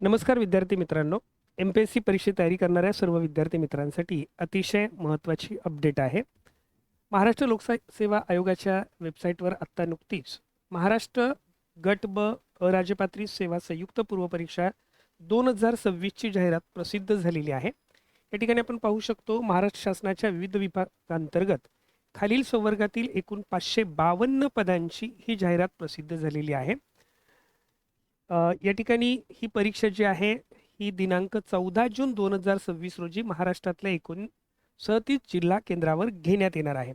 नमस्कार विद्यार्थी मित्रांनो. एम-पी-एस-सी परीक्षेची तयारी करणाऱ्या सर्व विद्यार्थी मित्रांसाठी अतिशय महत्त्वाची अपडेट आहे. महाराष्ट्र लोकसेवा आयोगाच्या वेबसाईटवर आत्ता नुकतीच महाराष्ट्र गट ब अराजपत्रित सेवा संयुक्त पूर्व परीक्षा 2026 ची जाहिरात प्रसिद्ध झालेली आहे. या ठिकाणी आपण पाहू शकतो महाराष्ट्र शासनाच्या विविध विभागांतर्गत खालील संवर्गातील एकूण 552 पदांची ही जाहिरात प्रसिद्ध झालेली आहे. या ठिकाणी ही परीक्षा जी आहे ही दिनांक 14 जून 2026 रोजी महाराष्ट्रातल्या एकूण 37 जिल्हा केंद्रावर घेण्यात येणार आहे.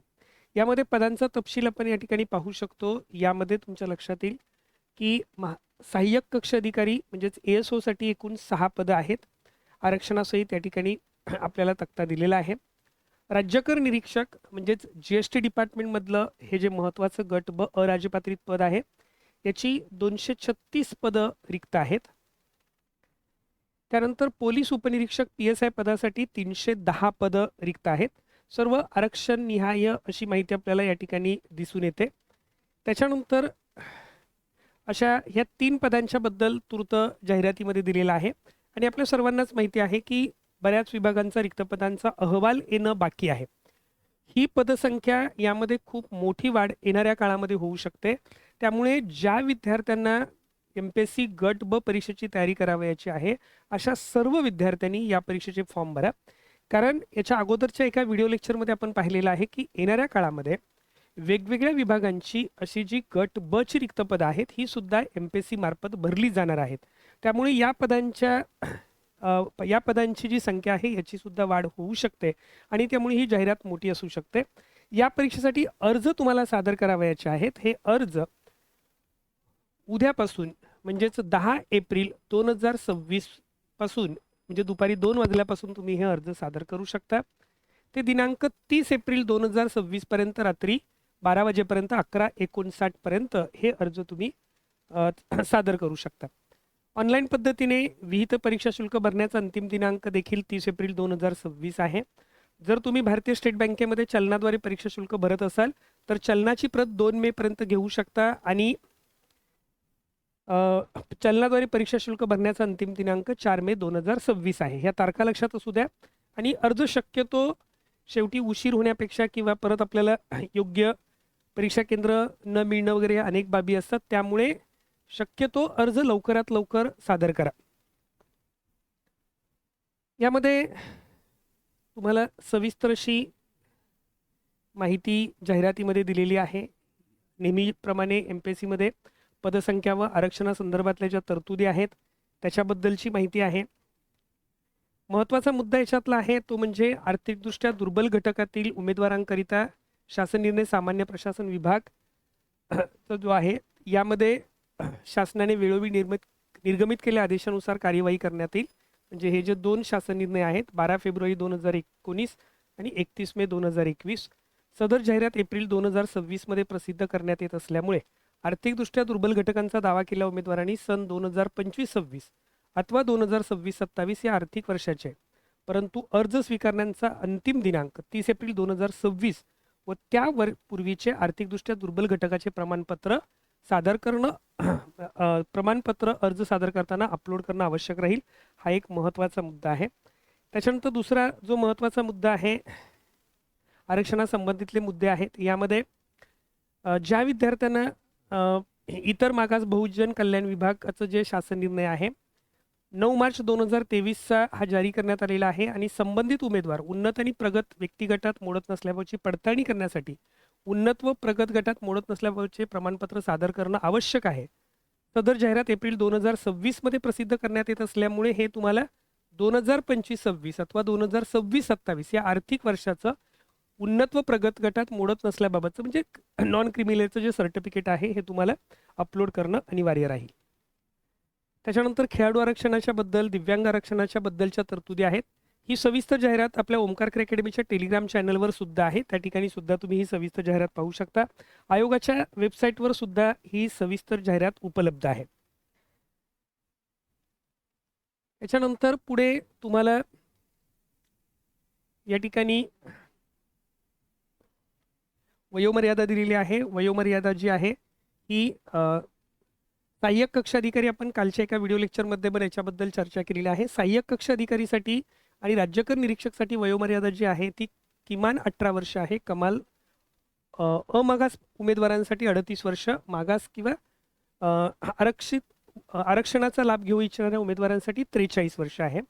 यामध्ये पदांचा तपशील आपण या ठिकाणी पाहू शकतो. यामध्ये तुमच्या लक्षात येईल की सहाय्यक कक्ष अधिकारी म्हणजेच ASO साठी एकूण 6 पदं आहेत. आरक्षणासहित या ठिकाणी आपल्याला तक्ता दिलेला आहे. राज्यकर निरीक्षक म्हणजेच GST डिपार्टमेंटमधलं हे जे महत्त्वाचं गट ब अराजपत्रित पद आहे याची 236 पदं रिक्त आहेत. त्यानंतर पोलीस उपनिरीक्षक PSI पदासाठी 310 पदं रिक्त आहेत. सर्व आरक्षण निहाय अशी माहिती आपल्याला या ठिकाणी दिसून येते. त्याच्यानंतर अशा ह्या 3 पदांच्या बद्दल तूर्त जाहिरातीमध्ये दिलेला आहे आणि आपल्या सर्वांनाच माहिती आहे की बऱ्याच विभागांचा रिक्त पदांचा अहवाल येणं बाकी आहे. ही पदसंख्या यामध्ये खूप मोठी वाढ येणाऱ्या काळामध्ये होऊ शकते. त्यामुळे ज्या विद्यार्थ्यांना MPSC गट ब परीक्षेची तयारी करावयाची आहे अशा सर्व विद्यार्थ्यांनी या परीक्षेचे फॉर्म भरा. कारण याच्या अगोदरच्या एका व्हिडिओ लेक्चरमध्ये आपण पाहिलेलं आहे की येणाऱ्या काळामध्ये वेगवेगळ्या विभागांची अशी जी गट ब ची रिक्त पदं आहेत ही सुद्धा MPSC मार्फत भरली जाणार आहेत. त्यामुळे या पदांची जी संख्या आहे याची सुद्धा वाढ होऊ शकते आणि त्यामुळे ही जाहिरात मोठी असू शकते. या परीक्षेसाठी अर्ज तुम्हाला सादर करावयाचे आहेत. हे अर्ज उद्यापासून म्हणजेच 10 एप्रिल 2026 पासून म्हणजे दुपारी 2 वाजल्यापासून तुम्ही हे अर्ज सादर करू शकता. ते दिनांक 30 एप्रिल 2026 पर्यंत रात्री 12 वाजेपर्यंत 11:59 पर्यंत हे अर्ज तुम्ही सादर करू शकता. ऑनलाईन पद्धतीने विहित परीक्षा शुल्क भरण्याचा अंतिम दिनांक देखील 30 एप्रिल 2026 आहे. जर तुम्ही भारतीय स्टेट बँकेमध्ये चलनाद्वारे परीक्षा शुल्क भरत असाल तर चलनाची प्रत 2 मे पर्यंत घेऊ शकता आणि चलनाद्वारे परीक्षा शुल्क भरण्याचा अंतिम दिनांक 4 मे 2026 आहे. ह्या तारखा लक्षात असू द्या आणि अर्ज शक्यतो शेवटी उशीर होण्यापेक्षा किंवा परत आपल्याला योग्य परीक्षा केंद्र न मिळणं वगैरे अनेक बाबी असतात. त्यामुळे शक्यतो अर्ज लवकरात लवकर सादर करा. यामध्ये तुम्हाला सविस्तर अशी माहिती जाहिरातीमध्ये दिलेली आहे. नेहमीप्रमाणे MPSC मध्ये पदसंख्या व आरक्षणासंदर्भातल्या ज्या तरतुदी आहेत त्याच्याबद्दलची माहिती आहे. महत्त्वाचा मुद्दा याच्यातला आहे तो म्हणजे आर्थिकदृष्ट्या दुर्बल घटकातील उमेदवारांकरिता शासन निर्णय सामान्य प्रशासन विभाग जो आहे यामध्ये शासनाने वेळोवेळी निर्गमित केलेल्या आदेशानुसार कार्यवाही करण्यात येईल. म्हणजे हे जे 2 शासन निर्णय आहेत 12 फेब्रुवारी 2019 आणि 31 मे 2021 सदर जाहिरात एप्रिल 2026 मध्ये प्रसिद्ध करण्यात येत असल्यामुळे आर्थिकदृष्ट्या दुर्बल घटकांचा दावा केलेल्या उमेदवारांनी सन 2025-26 अथवा 2026-27 या आर्थिक वर्षाचे परंतु अर्ज स्वीकारण्याचा अंतिम दिनांक 30 एप्रिल 2026 व त्यावर पूर्वीचे आर्थिकदृष्ट्या दुर्बल घटकाचे प्रमाणपत्र सादर करणं प्रमाणपत्र अर्ज सादर करताना अपलोड करणं आवश्यक राहील. हा एक महत्त्वाचा मुद्दा आहे. त्याच्यानंतर दुसरा जो महत्त्वाचा मुद्दा आहे आरक्षणासंबंधितले मुद्दे आहेत. यामध्ये ज्या विद्यार्थ्यांना इतर मागास बहुजन कल्याण विभागाचं जे शासन निर्णय आहे 9 मार्च 2023 हा जारी करण्यात आलेला आहे आणि संबंधित उमेदवार उन्नत आणि प्रगत व्यक्तिगटात मोडत नसल्याबाबतची पडताळणी करण्यासाठी उन्नत व प्रगत गटात मोडत नसल्याबाबतचे प्रमाणपत्र सादर करणं आवश्यक आहे. सदर जाहिरात एप्रिल 2026 मध्ये प्रसिद्ध करण्यात येत असल्यामुळे हे तुम्हाला 2025-26 अथवा 2026-27 या आर्थिक वर्षाचं उन्नत व प्रगत गटात मोडत नसल्याबाबतचं म्हणजे नॉन क्रिमिनलचं जे सर्टिफिकेट आहे हे तुम्हाला अपलोड करणं अनिवार्य राहील. त्याच्यानंतर खेळाडू आरक्षणाच्या बद्दल दिव्यांग आरक्षणाच्या बद्दलच्या तरतुदी आहेत. ही सविस्तर जाहिरात आपल्या ओमकार अकॅडमीच्या टेलिग्राम चॅनलवर सुद्धा आहे. त्या ठिकाणी सुद्धा तुम्ही ही सविस्तर जाहिरात पाहू शकता. आयोगाच्या वेबसाईटवर सुद्धा ही सविस्तर जाहिरात उपलब्ध आहे. त्याच्यानंतर पुढे तुम्हाला या ठिकाणी वयोमर्यादा दिलेली आहे. वयोमर्यादा जी आहे ही सहाय्यक कक्ष अधिकारी आपण कालच्या एका व्हिडिओ लेक्चरमध्ये पण याच्याबद्दल चर्चा केलेली आहे. सहाय्यक कक्ष अधिकारीसाठी आणि राज्यकर निरीक्षकसाठी वयोमर्यादा जी आहे ती किमान 18 वर्ष आहे. कमाल अमागास उमेदवारांसाठी 38 वर्ष, मागास किंवा आरक्षणाचा लाभ घेऊ इच्छिणाऱ्या उमेदवारांसाठी 43 वर्ष आहे.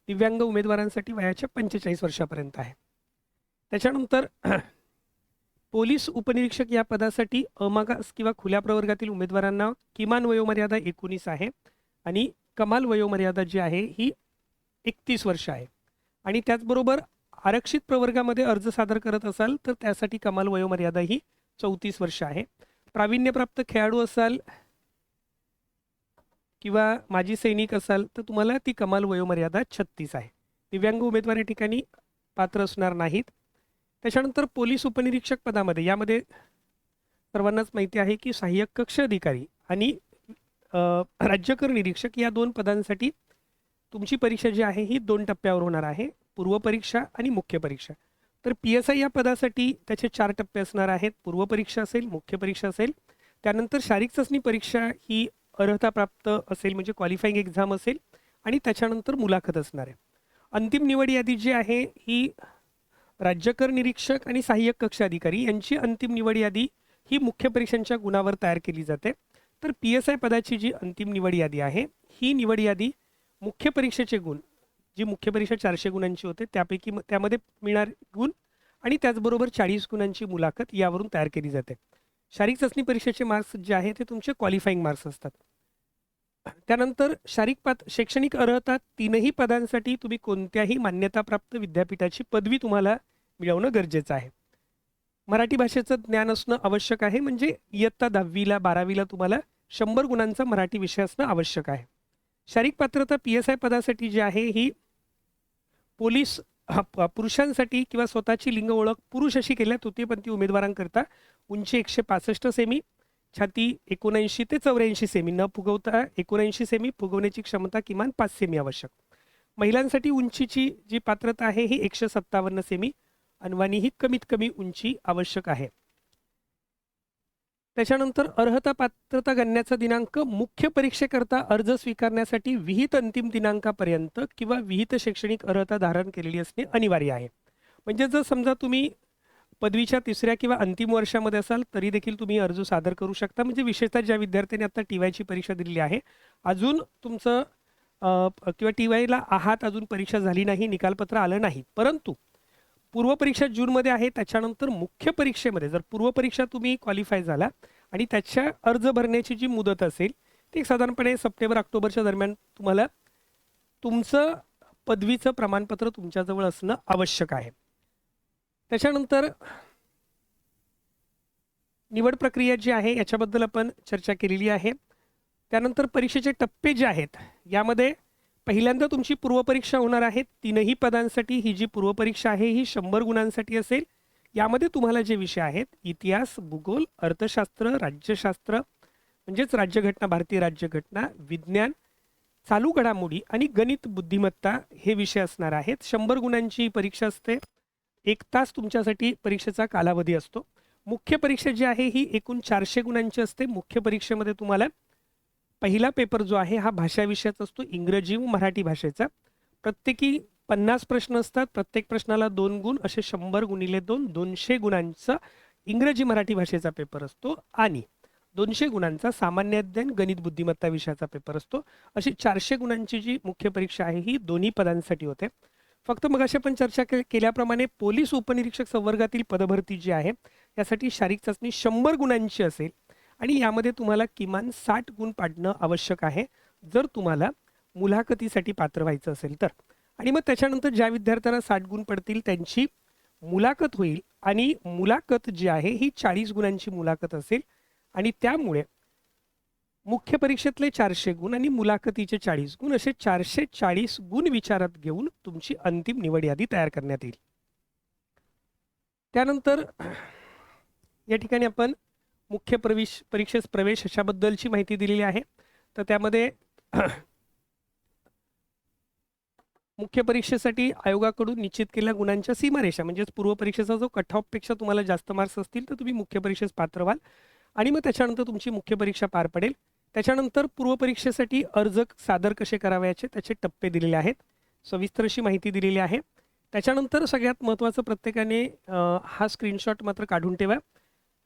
दिव्यांग उमेदवारांसाठी वयाच्या 45 वर्षापर्यंत आहे. त्याच्यानंतर पोलीस उपनिरीक्षक या पदासाठी अमागास किंवा खुल्या प्रवर्गातील उमेदवारांना किमान वयोमर्यादा 19 आहे आणि कमाल वयोमर्यादा जी आहे ही 31 वर्ष आहे. आणि त्याचबरोबर आरक्षित प्रवर्गामध्ये अर्ज सादर करत असाल तर त्यासाठी कमाल वयोमर्यादा ही 34 वर्ष आहे. प्रावीण्यप्राप्त खेळाडू असाल किंवा माजी सैनिक असाल तर तुम्हाला ती कमाल वयोमर्यादा 36 आहे. दिव्यांग उमेदवार या ठिकाणी पात्र असणार नाहीत. त्याच्यानंतर पोलीस उपनिरीक्षक पदामध्ये यामध्ये सर्वांनाच माहिती आहे की सहाय्यक कक्ष अधिकारी आणि राज्यकर निरीक्षक या 2 पदांसाठी तुमची परीक्षा जी आहे ही 2 टप्प्यावर होणार आहे. पूर्वपरीक्षा आणि मुख्य परीक्षा. तर PSI या पदासाठी त्याचे 4 टप्पे असणार आहेत. पूर्वपरीक्षा असेल, मुख्य परीक्षा असेल, त्यानंतर शारीरिक चाचणी परीक्षा ही अर्हता प्राप्त असेल म्हणजे क्वालिफाईंग एक्झाम असेल आणि त्याच्यानंतर मुलाखत असणार आहे. अंतिम निवड यादी जी आहे ही राज्यकर निरीक्षक आणि सहाय्यक कक्ष अधिकारी यांची अंतिम निवड यादी ही मुख्य परीक्षांच्या गुणावर तयार केली जाते. तर PSI पदाची जी अंतिम निवड यादी आहे ही निवड यादी मुख्य परीक्षेचे गुण, जी मुख्य परीक्षा 400 गुणांची होते त्यापैकी त्यामध्ये मिळणारे गुण आणि त्याचबरोबर 40 गुणांची मुलाखत यावरून तयार केली जाते. शारीरिक चाचणी परीक्षेचे मार्क्स जे आहे ते तुमचे क्वालिफाईंग मार्क्स असतात. त्यानंतर शैक्षणिक अर्हता 3ही पदांसाठी तुम्ही कोणत्याही मान्यताप्राप्त विद्यापीठाची पदवी तुम्हाला मिळवणं गरजेचं आहे. मराठी भाषेचं ज्ञान असणं आवश्यक आहे म्हणजे इयत्ता 10वीला 12वीला तुम्हाला 100 गुणांचा मराठी विषय असणं आवश्यक आहे. शारीरिक पात्रता PSI पदासाठी जी आहे ही पोलीस पुरुषांसाठी किंवा स्वतःची लिंग ओळख पुरुष अशी केल्या तृतीयपंथी उमेदवारांकरता उंची 165 सेमी, छाती 79 ते 84 सेमी, न फुगवता 79 सेमी, फुगवण्याची क्षमता किमान 5 सेमी आवश्यक. महिलांसाठी उंचीची जी पात्रता आहे ही 157 सेमी, अनवाणी ही कमीत कमी उंची आवश्यक आहे. त्याच्यानंतर अर्हता पात्रता गणण्याचा दिनांक मुख्य परीक्षेकरता अर्ज स्वीकारण्यासाठी विहित अंतिम दिनांकापर्यंत किंवा विहित शैक्षणिक अर्हता धारण केलेली असणे अनिवार्य आहे. म्हणजे जर समजा तुम्ही पदवीच्या 3ऱ्या किंवा अंतिम वर्षामध्ये असाल तरी देखील तुम्ही अर्ज सादर करू शकता. म्हणजे विशेषतः ज्या विद्यार्थ्यांनी आता TYची परीक्षा दिलेली आहे, अजून तुमचं किंवा TYला आहात, अजून परीक्षा झाली नाही, निकालपत्र आलं नाही, परंतु पूर्वपरीक्षा जूनमध्ये आहे, त्याच्यानंतर मुख्य परीक्षेमध्ये जर पूर्वपरीक्षा तुम्ही क्वालिफाय झाला आणि त्याच्या अर्ज भरण्याची जी मुदत असेल ती साधारणपणे सप्टेंबर-ऑक्टोबरच्या दरम्यान तुम्हाला तुमचं पदवीचं प्रमाणपत्र तुमच्याजवळ असणं आवश्यक आहे. त्याच्यानंतर निवड प्रक्रिया जी आहे याच्याबद्दल आपण चर्चा केलेली आहे. त्यानंतर परीक्षेचे टप्पे जे आहेत यामध्ये पहिल्यांदा तुमची पूर्वपरीक्षा होणार आहे 3ही पदांसाठी. ही जी पूर्वपरीक्षा आहे ही 100 गुणांसाठी असेल. यामध्ये तुम्हाला जे विषय आहेत इतिहास, भूगोल, अर्थशास्त्र, राज्यशास्त्र म्हणजेच राज्यघटना, भारतीय राज्यघटना, विज्ञान, चालू घडामोडी आणि गणित बुद्धिमत्ता हे विषय असणार आहेत. 100 गुणांची परीक्षा असते. 1 तास तुमच्यासाठी परीक्षेचा कालावधी असतो. मुख्य परीक्षा जी आहे ही एकूण 400 गुणांची असते. मुख्य परीक्षेमध्ये तुम्हाला पहिला पेपर जो आहे हा भाषा विषयाचा असतो, इंग्रजी व मराठी भाषेचा. प्रत्येकी 50 प्रश्न असतात. प्रत्येक प्रश्नाला 2 गुण, असे 100 गुणिले 2 200 गुणांचा इंग्रजी मराठी भाषेचा पेपर असतो आणि 200 गुणांचा सामान्य ज्ञान गणित बुद्धिमत्ता विषयाचा पेपर असतो. अशी 400 गुणांची जी मुख्य परीक्षा आहे ही दोन्ही पदांसाठी होते. फक्त मगाशी आपण चर्चा केल्याप्रमाणे पोलीस उपनिरीक्षक संवर्गातील पदभरती जी आहे यासाठी शारीरिक चाचणी 100 गुणांची असेल आणि यामध्ये तुम्हाला किमान 60 गुण पाडणं आवश्यक आहे जर तुम्हाला मुलाखतीसाठी पात्र व्हायचं असेल तर. आणि मग त्याच्यानंतर ज्या विद्यार्थ्यांना 60 गुण पडतील त्यांची मुलाखत होईल आणि मुलाखत जी आहे ही 40 गुणांची मुलाखत असेल आणि त्यामुळे मुख्य परीक्षेतले 400 गुण आणि मुलाखतीचे 40 गुण असे 440 गुण विचारात घेऊन तुमची अंतिम निवड यादी तयार करण्यात येईल. त्यानंतर या ठिकाणी आपण मुख्य परीक्षेस प्रवेश अशाबद्दलची माहिती दिलेली आहे. तर त्यामध्ये मुख्य परीक्षेसाठी आयोगाकडून निश्चित केलेल्या गुणांच्या सीमारेषा म्हणजेच पूर्व परीक्षेचा जो कट ऑफ पेक्षा तुम्हाला जास्त मार्क्स असतील तर तुम्ही मुख्य परीक्षेस पात्र व्हाल आणि मग त्याच्यानंतर तुमची मुख्य परीक्षा पार पडेल. त्याच्यानंतर पूर्वपरीक्षेसाठी अर्ज सादर कसे करावयाचे त्याचे टप्पे दिलेले आहेत, सविस्तर अशी माहिती दिलेली आहे. त्याच्यानंतर सगळ्यात महत्त्वाचं प्रत्येकाने हा स्क्रीनशॉट मात्र काढून ठेवा.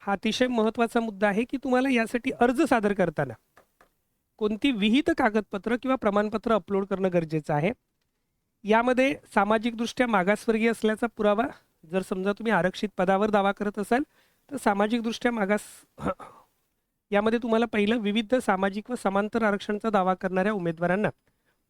हा अतिशय महत्त्वाचा मुद्दा आहे की तुम्हाला यासाठी अर्ज सादर करताना कोणती विहित कागदपत्र किंवा प्रमाणपत्र अपलोड करणं गरजेचं आहे. यामध्ये सामाजिकदृष्ट्या मागासवर्गीय असल्याचा पुरावा, जर समजा तुम्ही आरक्षित पदावर दावा करत असाल तर सामाजिकदृष्ट्या मागास यामध्ये तुम्हाला पहिलं विविध सामाजिक व समांतर आरक्षणाचा दावा करणाऱ्या उमेदवारांना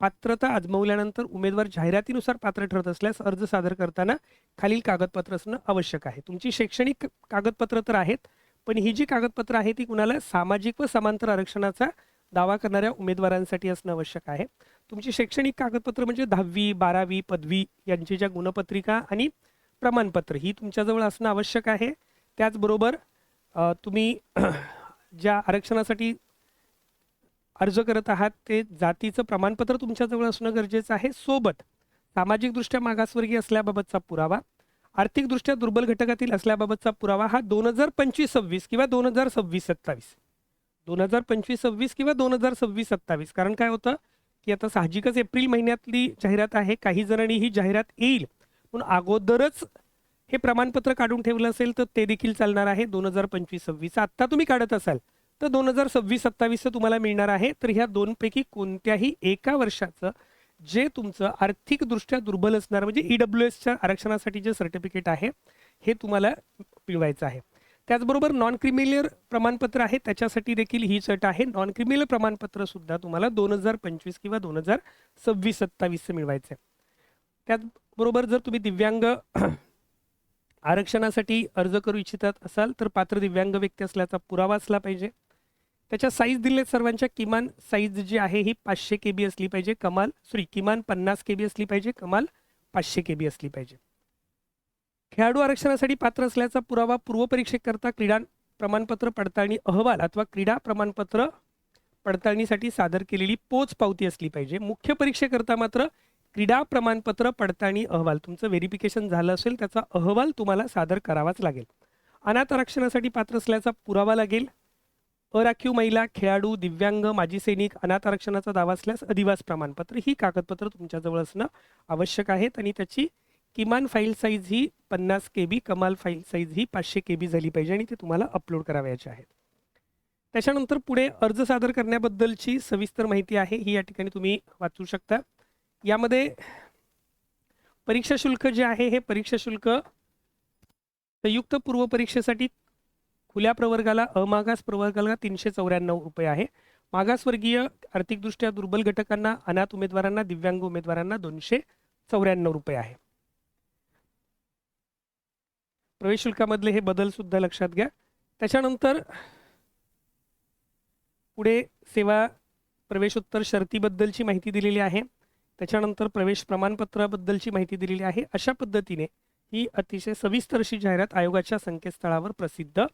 पात्रता आजमावल्यानंतर उमेदवार जाहिरातीनुसार पात्र ठरत असल्यास अर्ज सादर करताना खालील कागदपत्र असणं आवश्यक आहे. तुमची शैक्षणिक कागदपत्र तर आहेत, पण ही जी कागदपत्र आहे ती कुणाला सामाजिक व समांतर आरक्षणाचा दावा करणाऱ्या उमेदवारांसाठी असणं आवश्यक आहे. तुमची शैक्षणिक कागदपत्र म्हणजे 10वी 12वी पदवी यांची ज्या गुणपत्रिका आणि प्रमाणपत्र ही तुमच्याजवळ असणं आवश्यक आहे. त्याचबरोबर तुम्ही ज्या आरक्षणासाठी अर्ज करत आहात ते जातीचं प्रमाणपत्र तुमच्याजवळ असणं गरजेचं आहे. सोबत सामाजिकदृष्ट्या मागासवर्गीय असल्याबाबतचा पुरावा, आर्थिकदृष्ट्या दुर्बल घटकातील असल्याबाबतचा पुरावा हा 2025-26 किंवा 2026-27 2025-26 किंवा 2026-27. कारण काय होतं की आता साहजिकच एप्रिल महिन्यातली जाहिरात आहे, काही जणांनी ही जाहिरात येईल पण अगोदरच हे प्रमाणपत्र काढून ठेवलं असेल तर ते देखील चालणार आहे. 2025-26 आत्ता तुम्ही काढत असाल तर 2026-27 तुम्हाला मिळणार आहे. तर ह्या दोनपैकी कोणत्याही एका वर्षाचं जे तुमचं आर्थिकदृष्ट्या दुर्बल असणार म्हणजे EWSच्या आरक्षणासाठी जे सर्टिफिकेट आहे हे तुम्हाला मिळवायचं आहे. त्याचबरोबर नॉन क्रिमिनल प्रमाणपत्र आहे त्याच्यासाठी देखील हीच अट आहे. नॉन क्रिमिनल प्रमाणपत्र सुद्धा तुम्हाला 2025 किंवा 2026-27 मिळवायचं आहे. त्याचबरोबर जर तुम्ही दिव्यांग आरक्षणासाठी अर्ज करू इच्छितात असाल तर पात्र दिव्यांग व्यक्ती असल्याचा पुरावा असला पाहिजे. त्याच्या साईज दिलेल्या सर्वांच्या किमान साईज जी आहे ही 500 KB असली पाहिजे, किमान 50 KB असली पाहिजे, कमाल 500 KB असली पाहिजे. खेळाडू आरक्षणासाठी पात्र असल्याचा पुरावा पूर्वपरीक्षेकरता क्रीडा प्रमाणपत्र पडताळणी अहवाल अथवा क्रीडा प्रमाणपत्र पडताळणीसाठी सादर केलेली पोच पावती असली पाहिजे. मुख्य परीक्षेकरता मात्र क्रीडा प्रमाणपत्र पडताळणी अहवाल तुमचं व्हेरिफिकेशन झालं असेल त्याचा अहवाल तुम्हाला सादर करावाच लागेल. अनाथ आरक्षणासाठी पात्र असल्याचा पुरावा लागेल. अराखीव महिला, खेळाडू, दिव्यांग, माजी सैनिक, अनाथ आरक्षणाचा दावा असल्यास अधिवास प्रमाणपत्र ही कागदपत्र तुमच्याजवळ असणं आवश्यक आहेत आणि त्याची किमान फाईल साईज ही 50 KB, कमाल फाईल साईज ही 500 KB झाली पाहिजे आणि ते तुम्हाला अपलोड करावयाचे आहेत. त्याच्यानंतर पुढे अर्ज सादर करण्याबद्दलची सविस्तर माहिती आहे ही या ठिकाणी तुम्ही वाचू शकता. यामध्ये परीक्षा शुल्क जे आहे हे परीक्षा शुल्क संयुक्त पूर्व परीक्षेसाठी खुल्या प्रवर्गाला अमागास प्रवर्गाला 394 रुपये आहे. मागासवर्गीय आर्थिकदृष्ट्या दुर्बल घटकांना, अनाथ उमेदवारांना, दिव्यांग उमेदवारांना 294 रुपये आहे. प्रवेश शुल्कामधले हे बदल सुद्धा लक्षात घ्या. त्याच्यानंतर पुढे सेवा प्रवेशोत्तर शर्तीबद्दलची माहिती दिलेली आहे. त्याच्यानंतर प्रवेश प्रमाणपत्राबद्दलची माहिती दिलेली आहे. अशा पद्धतीने ही अतिशय सविस्तर अशी जाहिरात आयोगाच्या संकेतस्थळावर प्रसिद्ध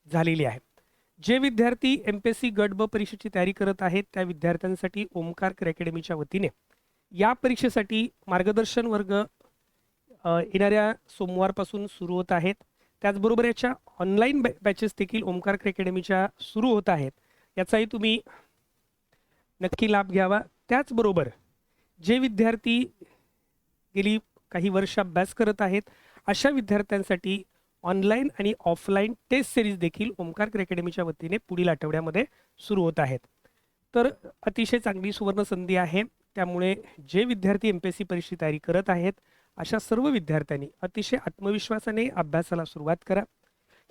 झालेली आहे. जे विद्यार्थी MPSC गट ब परीक्षेची तयारी करत आहेत त्या विद्यार्थ्यांसाठी ओमकार अकॅडमीच्या वतीने या परीक्षेसाठी मार्गदर्शन वर्ग येणाऱ्या सोमवारपासून सुरू होत आहेत. त्याचबरोबर याच्या ऑनलाईन बॅचेस देखील ओमकार अकॅडमीच्या सुरू होत आहेत. याचाही तुम्ही नक्की लाभ घ्यावा. त्याचबरोबर जे विद्यार्थी गेली काही वर्ष अभ्यास करत आहेत अशा विद्यार्थ्यांसाठी ऑनलाईन आणि ऑफलाईन टेस्ट सिरीज देखील ओमकार अकॅडमीच्या वतीने पुढील आठवड्यामध्ये सुरू होत आहेत. तर अतिशय चांगली सुवर्ण संधी आहे. त्यामुळे जे विद्यार्थी MPSC परीक्षेची तयारी करत आहेत अशा सर्व विद्यार्थ्यांनी अतिशय आत्मविश्वासाने अभ्यासाला सुरुवात करा.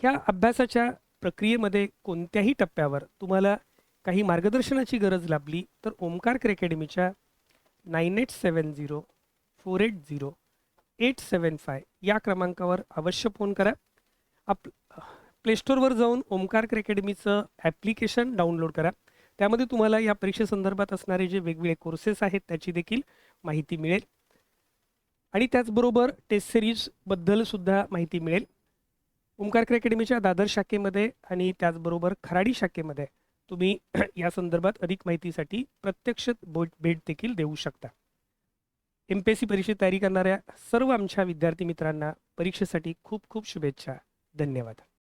ह्या अभ्यासाच्या प्रक्रियेमध्ये कोणत्याही टप्प्यावर तुम्हाला काही मार्गदर्शनाची गरज लागली तर ओमकार अकॅडमीच्या 9870480875 या क्रमांकावर अवश्य फोन करा. प्लेस्टोरवर जाऊन ओमकार अकॅडमीचं ॲप्लिकेशन डाउनलोड करा. त्यामध्ये तुम्हाला या परीक्षेसंदर्भात असणारे जे वेगवेगळे कोर्सेस आहेत त्याची देखील माहिती मिळेल आणि त्याचबरोबर टेस्ट सिरीजबद्दल सुद्धा माहिती मिळेल. ओमकार अकॅडमीच्या दादर शाखेमध्ये आणि त्याचबरोबर खराडी शाखेमध्ये तुम्ही या संदर्भात अधिक माहितीसाठी प्रत्यक्ष भेट देखील देऊ शकता. MPSC परीक्षेची तयारी करणाऱ्या सर्व आमच्या विद्यार्थी मित्रांना परीक्षेसाठी खूप खूप शुभेच्छा. धन्यवाद.